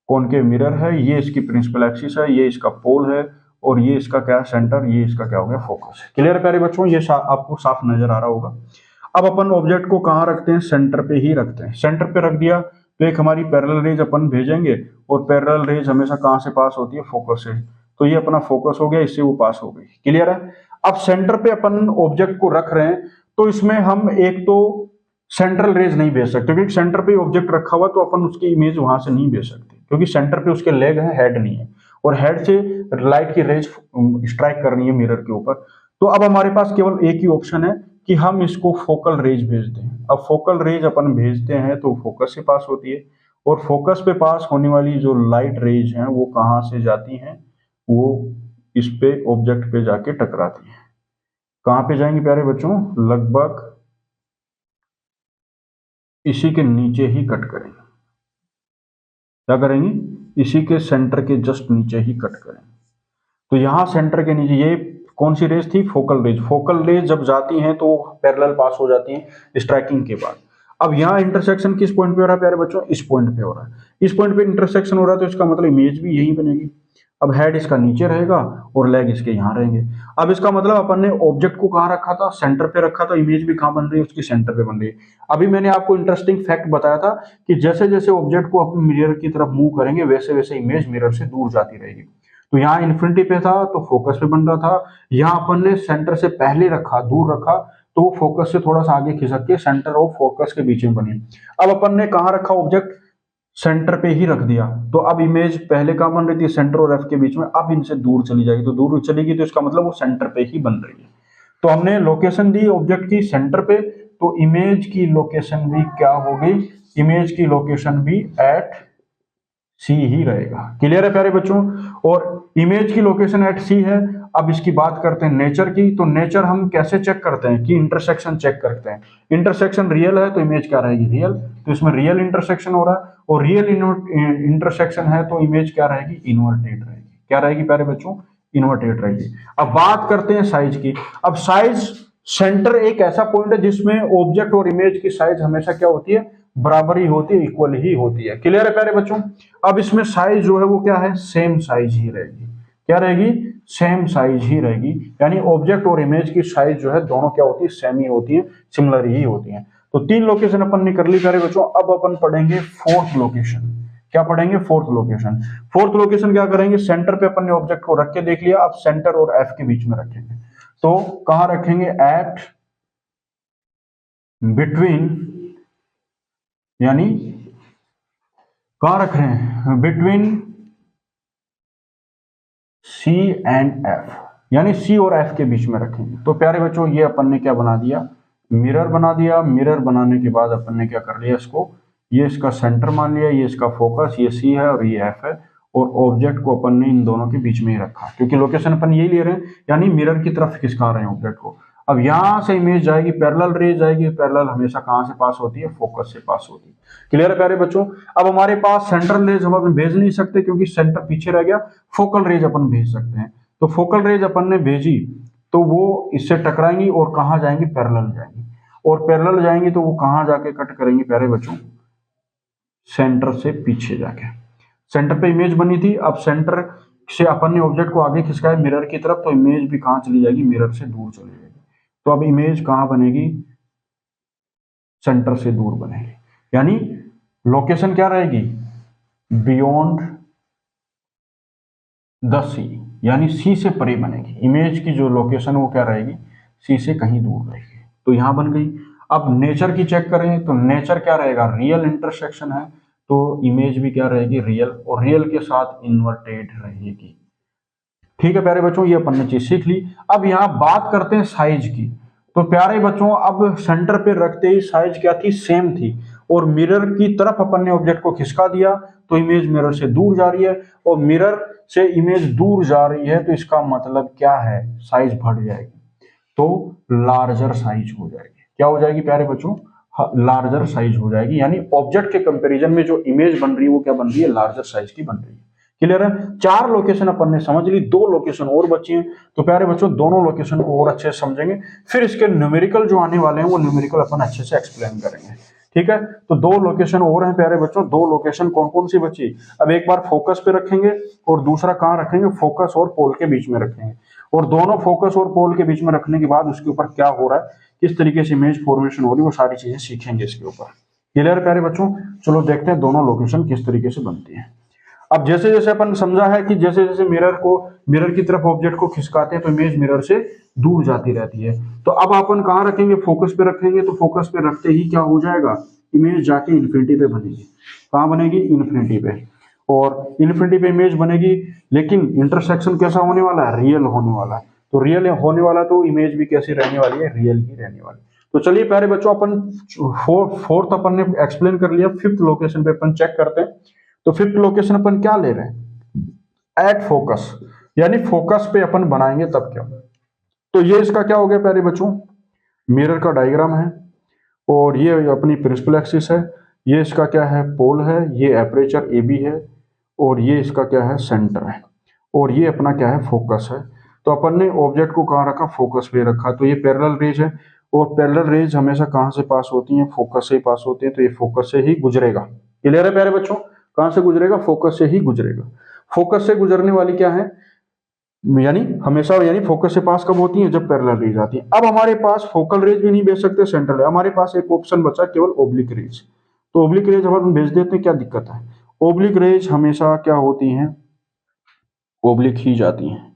कॉनकेव मिरर है, ये इसकी प्रिंसिपल एक्सिस है, ये इसका पोल है, और ये इसका क्या है, सेंटर, ये इसका क्या हो गया, फोकस। क्लियर है प्यारे बच्चों, ये आपको साफ नजर आ रहा होगा। अब अपन ऑब्जेक्ट को कहां रखते हैं, सेंटर पे ही रखते हैं। सेंटर पे रख दिया तो एक हमारी पैरेलल रेज अपन भेजेंगे, और पैरेलल रेज हमेशा कहां से पास होती है, फोकस से। तो ये अपना फोकस हो गया, इससे वो पास हो गई। क्लियर है। अब सेंटर पे अपन ऑब्जेक्ट को रख रहे हैं, तो इसमें हम एक तो सेंट्रल रेज नहीं भेज सकते, क्योंकि सेंटर पे ऑब्जेक्ट रखा हुआ, तो अपन उसकी इमेज वहां से नहीं भेज सकते, क्योंकि सेंटर पे उसके लेग है, हेड नहीं है, और हेड से लाइट की रेज स्ट्राइक करनी है मिरर के ऊपर। तो अब हमारे पास केवल एक ही ऑप्शन है कि हम इसको फोकल रेज भेजते हैं। अब फोकल रेज अपन भेजते हैं तो फोकस से पास होती है, और फोकस पे पास होने वाली जो लाइट रेज हैं वो कहां से जाती हैं, वो इस पे ऑब्जेक्ट पे जाके टकराती है। कहां पे जाएंगे प्यारे बच्चों, लगभग इसी के नीचे ही कट करेंगे। क्या करेंगे, इसी के सेंटर के जस्ट नीचे ही कट करेंगे। तो यहां सेंटर के नीचे ये कौन सी रेज थी, फोकल रेज। फोकल रेज जब जाती हैं तो पैरेलल पास हो जाती हैं स्ट्राइकिंग के बाद। अब यहाँ इंटरसेक्शन किस पॉइंट पे हो रहा है प्यारे बच्चों, इस पॉइंट पे हो रहा है। इस पॉइंट पे इंटरसेक्शन हो रहा है तो इसका मतलब इमेज भी यही बनेगी। अब हेड इसका नीचे रहेगा और लेग इसके यहाँ रहेंगे। अब इसका मतलब अपन ने ऑब्जेक्ट को कहाँ रखा था, सेंटर पे रखा था, इमेज भी कहाँ बन रही है, उसकी सेंटर पे बन रही है। अभी मैंने आपको इंटरेस्टिंग फैक्ट बताया था कि जैसे जैसे ऑब्जेक्ट को अपन मिरर की तरफ मूव करेंगे वैसे वैसे इमेज मिरर से दूर जाती रहेगी। तो यहाँ इन्फिनिटी पे था तो फोकस पे बन रहा था, यहाँ अपन ने सेंटर से पहले रखा, दूर रखा, तो वो फोकस से थोड़ा सा आगे खिसक के सेंटर और फोकस के बीच में बनी। अब अपन ने कहाँ रखा ऑब्जेक्ट, सेंटर पे ही रख दिया, तो अब इमेज पहले कहाँ बन रही थी, सेंटर और एफ के बीच में, अब इनसे दूर चली जाएगी। तो दूर चलेगी तो इसका मतलब वो सेंटर पे ही बन रही है। तो हमने लोकेशन दी ऑब्जेक्ट की सेंटर पे, तो इमेज की लोकेशन भी क्या होगी, इमेज की लोकेशन भी एट सी ही रहेगा। क्लियर है प्यारे बच्चों। और इमेज की लोकेशन एट सी है। अब इसकी बात करते हैं नेचर की। तो नेचर हम कैसे चेक करते हैं कि इंटरसेक्शन चेक करते हैं। इंटरसेक्शन रियल है तो इमेज क्या रहेगी, रियल। तो इसमें रियल इंटरसेक्शन हो रहा है, और रियल इंटरसेक्शन है तो इमेज क्या रहेगी, इन्वर्टेड रहेगी। क्या रहेगी प्यारे बच्चों, इन्वर्टेड रहेगी। अब बात करते हैं साइज की। अब साइज, सेंटर एक ऐसा पॉइंट है जिसमें ऑब्जेक्ट और इमेज की साइज हमेशा क्या होती है, बराबर ही होती है, इक्वल ही होती है। क्लियर है प्यारे बच्चों। अब इसमें साइज जो है वो क्या है, सेम साइज ही रहेगी। क्या रहेगी, सेम साइज ही रहेगी। यानी ऑब्जेक्ट और इमेज की साइज जो है दोनों क्या होती है, सेम ही होती है, सिमिलर ही होती है। तो 3 लोकेशन अपन ने कर ली प्यारे बच्चों। अब अपन पढ़ेंगे फोर्थ लोकेशन। क्या पढ़ेंगे, फोर्थ लोकेशन। फोर्थ लोकेशन क्या करेंगे, सेंटर पे अपन ने ऑब्जेक्ट को रख के देख लिया, अब सेंटर और एफ के बीच में रखेंगे। तो कहां रखेंगे, एट बिटवीन, यानी कहां रख रहे हैं, बिटवीन सी एंड एफ, यानी सी और एफ के बीच में रखेंगे। तो प्यारे बच्चों ये अपन ने क्या बना दिया, मिरर बना दिया। मिरर बनाने के बाद अपन ने क्या कर लिया, इसको, ये इसका सेंटर मान लिया, ये इसका फोकस, ये सी है और ये एफ है, और ऑब्जेक्ट को अपन ने इन दोनों के बीच में ही रखा, क्योंकि लोकेशन अपन यही ले रहे हैं, यानी मिरर की तरफ खिसका रहे हैं ऑब्जेक्ट को। अब यहां से इमेज जाएगी, पैरेलल रे जाएगी। पैरेलल हमेशा कहां से पास होती है, फोकस से पास होती है। क्लियर है प्यारे बच्चों। अब हमारे पास सेंट्रल रेज हम अपन भेज नहीं सकते क्योंकि सेंटर पीछे रह गया। फोकल रेज अपन भेज सकते हैं। तो फोकल रेज अपन ने भेजी तो वो इससे टकराएंगी और कहां जाएंगी, पैरेलल जाएंगी। और पैरेलल जाएंगी तो वो कहां जाके कट करेंगी प्यारे बच्चों, सेंटर से पीछे जाके। सेंटर पे इमेज बनी थी, अब सेंटर से अपन ने ऑब्जेक्ट को आगे खिसकाया मिरर की तरफ, तो इमेज भी कहां चली जाएगी, मिरर से दूर चली जाएगी। तो अब इमेज कहां बनेगी, सेंटर से दूर बनेगी। यानी लोकेशन क्या रहेगी, बियॉन्ड द सी, यानी सी से परे बनेगी। इमेज की जो लोकेशन वो क्या रहेगी, सी से कहीं दूर रहेगी। तो यहां बन गई। अब नेचर की चेक करें तो नेचर क्या रहेगा, रियल इंटरसेक्शन है तो इमेज भी क्या रहेगी, रियल, और रियल के साथ इन्वर्टेड रहेगी। ठीक है प्यारे बच्चों, ये अपन ने चीज सीख ली। अब यहाँ बात करते हैं साइज की। तो प्यारे बच्चों अब सेंटर पे रखते ही साइज क्या थी, सेम थी, और मिरर की तरफ अपन ने ऑब्जेक्ट को खिसका दिया तो इमेज मिरर से दूर जा रही है, और मिरर से इमेज दूर जा रही है तो इसका मतलब क्या है, साइज बढ़ जाएगी, तो लार्जर साइज हो जाएगी। क्या हो जाएगी प्यारे बच्चों, लार्जर साइज हो जाएगी। यानी ऑब्जेक्ट के कंपैरिजन में जो इमेज बन रही है वो क्या बन रही है, लार्जर साइज की बन रही है। क्लियर है। 4 लोकेशन अपन ने समझ ली, 2 लोकेशन और बची हैं। तो प्यारे बच्चों दोनों लोकेशन को और अच्छे से समझेंगे, फिर इसके न्यूमेरिकल जो आने वाले हैं वो न्यूमेरिकल अपन अच्छे से एक्सप्लेन करेंगे। ठीक है। तो 2 लोकेशन और हैं प्यारे बच्चों। 2 लोकेशन कौन कौन सी बची, अब एक बार फोकस पे रखेंगे और दूसरा कहाँ रखेंगे, फोकस और पोल के बीच में रखेंगे। और दोनों फोकस और पोल के बीच में रखने के बाद उसके ऊपर क्या हो रहा है, किस तरीके से इमेज फॉर्मेशन हो रही है, वो सारी चीजें सीखेंगे इसके ऊपर। क्लियर प्यारे बच्चों। चलो देखते हैं दोनों लोकेशन किस तरीके से बनती है। अब जैसे जैसे अपन समझा है कि जैसे जैसे मिरर की तरफ ऑब्जेक्ट को खिसकाते हैं तो इमेज मिरर से दूर जाती रहती है। तो अब अपन कहाँ रखेंगे, फोकस पे रखेंगे। तो फोकस पे रखते ही क्या हो जाएगा, इमेज जाके इन्फिनिटी पे बनेगी। कहाँ बनेगी, इन्फिनिटी पे। और इन्फिनिटी पे इमेज बनेगी, लेकिन इंटरसेक्शन कैसा होने वाला है, रियल होने वाला है। तो रियल होने वाला तो इमेज भी कैसी रहने वाली है, रियल ही रहने वाली। तो चलिए प्यारे बच्चों अपन फोर्थ अपन ने एक्सप्लेन कर लिया। 5th लोकेशन पे अपन चेक करते हैं। तो 5th लोकेशन अपन क्या ले रहे हैं, एट फोकस, यानी फोकस पे अपन बनाएंगे तब क्या। तो ये इसका क्या हो गया प्यारे बच्चों, मिरर का डायग्राम है, और ये अपनी प्रिंसिपल एक्सिस है, ये इसका क्या है, पोल है, ये एपरेचर ए बी है, और ये इसका क्या है, सेंटर है, और ये अपना क्या है, फोकस है। तो अपन ने ऑब्जेक्ट को कहाँ रखा, फोकस पे रखा। तो ये पैरेलल रेज है, और पैरेलल रेज हमेशा कहाँ से पास होती हैं, फोकस से ही पास होती है, तो ये फोकस से ही गुजरेगा। क्लियर है प्यारे बच्चों, कहाँ से गुजरेगा, फोकस से ही गुजरेगा। फोकस से गुजरने वाली क्या है, यानी हमेशा, यानी फोकस से पास कब होती है, जब पैरेलल रेज आती है। अब हमारे पास फोकल रेज भी नहीं भेज सकते, सेंट्रल है, हमारे पास एक ऑप्शन बचा केवल ओब्लिक रेज। तो ओब्लिक रेज हम भेज देते हैं, क्या दिक्कत है, ओब्लिक रेज हमेशा क्या होती हैं, ओब्लिक ही जाती हैं।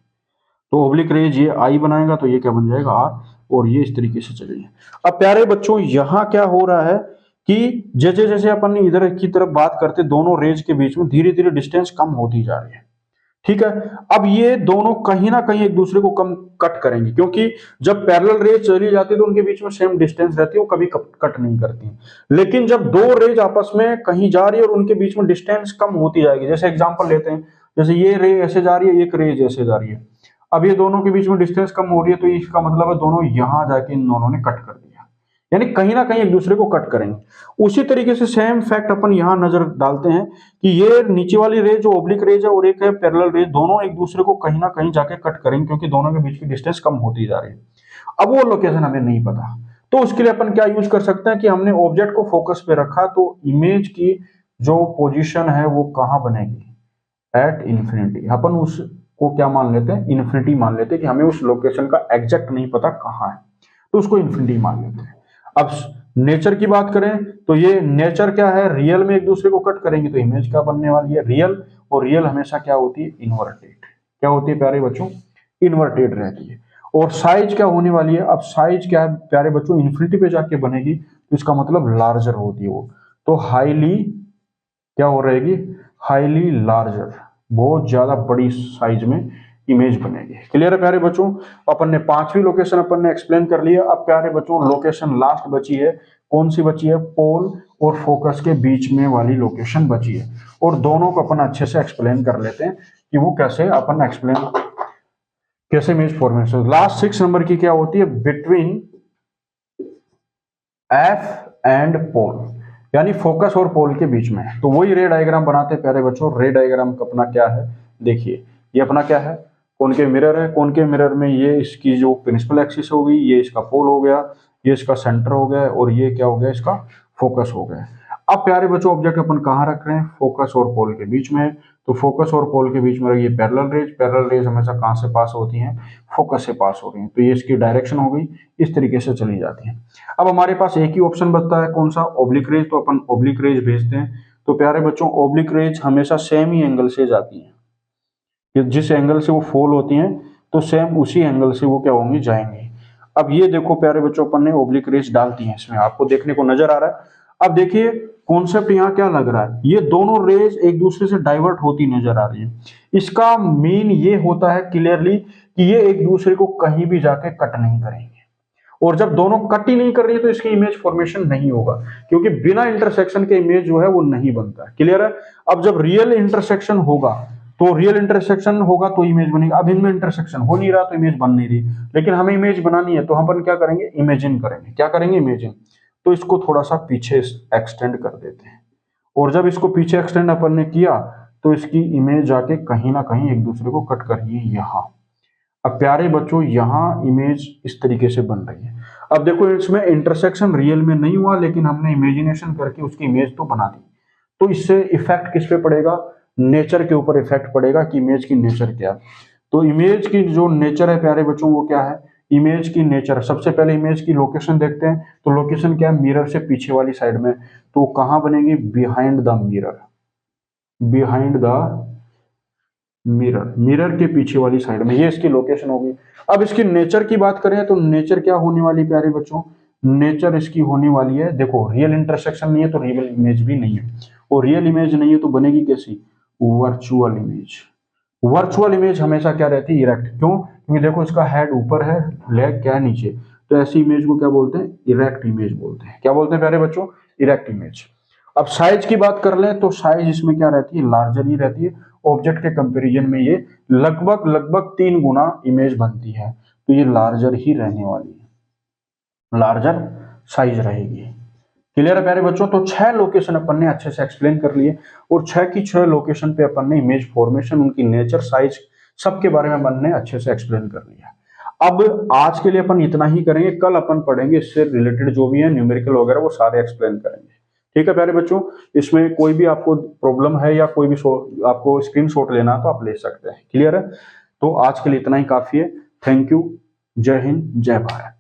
तो ओब्लिक रेज ये आई बनाएगा, तो ये क्या बन जाएगा, आर, और ये इस तरीके से चलेगी। अब प्यारे बच्चों यहाँ क्या हो रहा है कि जैसे जैसे अपन ने इधर की तरफ बात करते, दोनों रेज के बीच में धीरे धीरे डिस्टेंस कम होती जा रही है। ठीक है, अब ये दोनों कहीं ना कहीं एक दूसरे को कम कट करेंगे, क्योंकि जब पैरेलल रेज चली जाती है तो उनके बीच में सेम डिस्टेंस रहती है, वो कभी कट नहीं करती हैं। लेकिन जब दो रेज आपस में कहीं जा रही है और उनके बीच में डिस्टेंस कम होती जाएगी, जैसे एग्जांपल लेते हैं, जैसे ये रे ऐसे जा रही है, एक रेज ऐसे जा रही है, अब ये दोनों के बीच में डिस्टेंस कम हो रही है, तो इसका मतलब है दोनों यहां जाके इन दोनों ने कट कर दिया, यानी कहीं ना कहीं एक दूसरे को कट करेंगे। उसी तरीके से सेम फैक्ट अपन यहां नजर डालते हैं कि ये नीचे वाली रेज जो ओब्लिक रेज है और एक है पैरेलल रेज, दोनों एक दूसरे को कहीं ना कहीं जाके कट करेंगे, क्योंकि दोनों के बीच की डिस्टेंस कम होती जा रही है। अब वो लोकेशन हमें नहीं पता, तो उसके लिए अपन क्या यूज कर सकते हैं कि हमने ऑब्जेक्ट को फोकस पे रखा, तो इमेज की जो पोजिशन है वो कहाँ बनेगी, एट इन्फिनिटी। अपन उसको क्या मान लेते हैं, इन्फिनिटी मान लेते हैं, कि हमें उस लोकेशन का एग्जैक्ट नहीं पता कहाँ है, तो उसको इन्फिनिटी मान लेते हैं। अब नेचर की बात करें तो ये नेचर क्या है, रियल में एक दूसरे को कट करेंगे, तो इमेज क्या बनने वाली है, रियल, और रियल हमेशा क्या होती है, इन्वर्टेड। क्या होती है प्यारे बच्चों, इन्वर्टेड रहती है। और साइज क्या होने वाली है, अब साइज क्या है प्यारे बच्चों, इन्फिनिटी पे जाके बनेगी, तो इसका मतलब लार्जर होती है वो, तो हाईली क्या हो रहेगी, हाईली लार्जर, बहुत ज्यादा बड़ी साइज में इमेज बनेगी। क्लियर है प्यारे बच्चों, अपन ने पांचवी लोकेशन अपन ने एक्सप्लेन कर लिया। अब प्यारे बच्चों लोकेशन लास्ट बची है, कौन सी बची है, पोल और फोकस के बीच में वाली लोकेशन बची है, और दोनों को अपन अच्छे से एक्सप्लेन कर लेते हैं कि वो कैसे अपन एक्सप्लेन, कैसे इमेज फॉर्मेशन। लास्ट 6 नंबर की क्या होती है, बिटवीन एफ एंड पोल, यानी फोकस और पोल के बीच में। तो वही रे डायग्राम बनाते हैं प्यारे बच्चों। रे डायग्राम का अपना क्या है, देखिए ये अपना क्या है, कॉनकेव मिरर है, कॉनकेव मिरर में ये इसकी जो प्रिंसिपल एक्सिस हो गई, ये इसका पोल हो गया, ये इसका सेंटर हो गया, और ये क्या हो गया, इसका फोकस हो गया। अब प्यारे बच्चों ऑब्जेक्ट अपन कहाँ रख रहे हैं, फोकस और पोल के बीच में। तो फोकस और पोल के बीच में रही पैरेलल रेज, पैरेलल रेज हमेशा कहाँ से पास होती हैं, फोकस से पास हो रही हैं, तो ये इसकी डायरेक्शन हो गई, इस तरीके से चली जाती है। अब हमारे पास एक ही ऑप्शन बचता है, कौन सा, ओब्लिक रेज, तो अपन ओब्लिक रेज भेजते हैं। तो प्यारे बच्चों ओब्लिक रेज हमेशा सेम ही एंगल से जाती है, जिस एंगल से वो फॉल होती हैं, तो सेम उसी एंगल से वो क्या होंगी, जाएंगे। अब ये देखो प्यारे बच्चों अपन ने ओब्लिक रेज डाल दी है, इसमें आपको देखने को नजर आ रहा है। अब देखिए कॉन्सेप्ट यहाँ क्या लग रहा है, ये दोनों रेज एक दूसरे से डाइवर्ट होती नजर आ रही है। इसका मीन ये होता है क्लियरली कि ये एक दूसरे को कहीं भी जाके कट नहीं करेंगे, और जब दोनों कट ही नहीं कर रही है तो इसकी इमेज फॉर्मेशन नहीं होगा, क्योंकि बिना इंटरसेक्शन के इमेज जो है वो नहीं बनता है। क्लियर है। अब जब रियल इंटरसेक्शन होगा, तो रियल इंटरसेक्शन होगा तो इमेज बनेगी। अब इनमें इंटरसेक्शन हो नहीं रहा तो इमेज बन नहीं रही, लेकिन हमें इमेज बनानी है, तो हम अपन क्या करेंगे, इमेजिन करेंगे। क्या करेंगे, इमेजिन। तो इसको थोड़ा सा पीछे एक्सटेंड कर देते हैं, और जब इसको पीछे एक्सटेंड अपन ने किया तो इसकी इमेज जाके कहीं ना कहीं एक दूसरे को कट कर रही है यहाँ। अब प्यारे बच्चों यहाँ इमेज इस तरीके से बन रही है। अब देखो इसमें इंटरसेक्शन रियल में नहीं हुआ, लेकिन हमने इमेजिनेशन करके उसकी इमेज तो बना दी। तो इससे इफेक्ट किस पे पड़ेगा, नेचर के ऊपर इफेक्ट पड़ेगा कि इमेज की नेचर क्या है। तो इमेज की जो नेचर है प्यारे बच्चों वो क्या है, इमेज की नेचर। सबसे पहले इमेज की लोकेशन देखते हैं, तो लोकेशन क्या है, मिरर से पीछे वाली साइड में। तो कहां बनेगी, behind the mirror, behind the mirror, mirror के पीछे वाली साइड में, ये इसकी लोकेशन होगी। अब इसकी नेचर की बात करें तो नेचर क्या होने वाली प्यारे बच्चों, नेचर इसकी होने वाली है, देखो रियल इंटरसेक्शन नहीं है तो रियल इमेज भी नहीं है, और रियल इमेज नहीं है तो बनेगी कैसी, वर्चुअल इमेज। वर्चुअल इमेज हमेशा क्या रहती है, इरेक्ट। क्यों, क्योंकि देखो इसका हेड ऊपर है, लेग क्या है नीचे, तो ऐसी इमेज को क्या बोलते हैं, इरेक्ट इमेज बोलते हैं। क्या बोलते हैं प्यारे बच्चों, इरेक्ट इमेज। अब साइज की बात कर लें तो साइज इसमें क्या रहती है, लार्जर ही रहती है। ऑब्जेक्ट के कंपैरिजन में ये लगभग 3 गुना इमेज बनती है। तो ये लार्जर ही रहने वाली है, लार्जर साइज रहेगी। क्लियर है प्यारे बच्चों। तो 6 लोकेशन अपन ने अच्छे से एक्सप्लेन कर लिए और 6 की 6 लोकेशन पे अपन ने इमेज फॉर्मेशन, उनकी नेचर, साइज, सबके बारे में अपन ने अच्छे से एक्सप्लेन कर लिया। अब आज के लिए अपन इतना ही करेंगे, कल अपन पढ़ेंगे इससे रिलेटेड जो भी है न्यूमेरिकल वगैरह वो सारे एक्सप्लेन करेंगे। ठीक है प्यारे बच्चों, इसमें कोई भी आपको प्रॉब्लम है या कोई भी आपको स्क्रीनशॉट लेना तो आप ले सकते हैं। क्लियर है। तो आज के लिए इतना ही काफी है। Thank you. जय हिंद, जय भारत।